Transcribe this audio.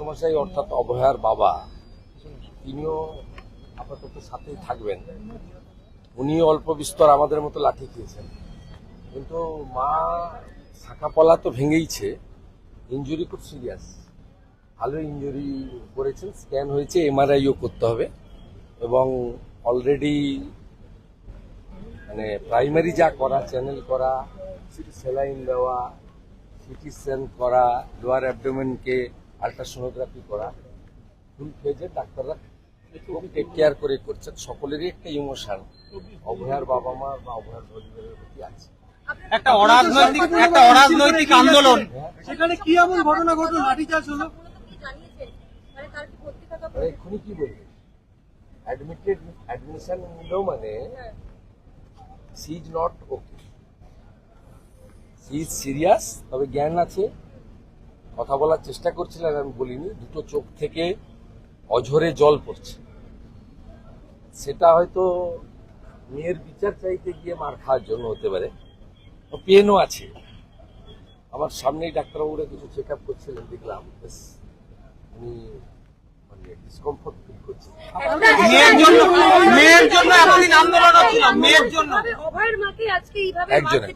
মেসোমশাই অর্থাৎ অভয়ার বাবা, তিনিও আপাতত সাথেই থাকবেন। উনিও অল্প বিস্তর আমাদের মতো লাঠি খেয়েছেন, কিন্তু মা শাখাপলা তো ভেঙেইছে, ইঞ্জুরি খুব সিরিয়াস, ভালো ইঞ্জুরি করেছেন। স্ক্যান হয়েছে, এমআরআইও করতে হবে, এবং অলরেডি মানে প্রাইমারি যা করা, চ্যানেল করা, স্যালাইন দেওয়া, সিটি স্ক্যান করা, লোয়ার অ্যাবডোমেনকে আল্ট্রাসোনোগ্রাফি করা, ফুল ফেজে ডাক্তাররা খুব টেক কেয়ার করে করছেন। সকলেরই একটা ইমোশন অভয়ার বাবা মা বা অভয়ার পরিবারের প্রতি আছে। একটা অরাজনৈতিক আন্দোলন, সেখানে কি এমন ঘটনা ঘটলো, লাঠিচার্জ হলো? এক্ষুনি কি বলবে, অ্যাডমিশন নিলেও মানে she is not okay, she is serious, তবে জ্ঞান আছে, কথা বলার চেষ্টা করছিলেন, আমি বলিনি। দুটো চোখ থেকে অঝরে জল পড়ছে, সেটা হয়তো মেয়ের বিচার চাইতে গিয়ে মার খাওয়ার জন্য হতে পারে। পেনও আছে, আমার সামনেই ডাক্তারবাবুরা কিছু চেক আপ করছিলেন, দেখলাম উনি মানে ডিসকমফোর্ট ফিল করছেন। মেয়ের জন্য এতদিন আন্দোলন হচ্ছিল, মেয়ের জন্য অভয়ের মাকে আজকে এইভাবে একজনের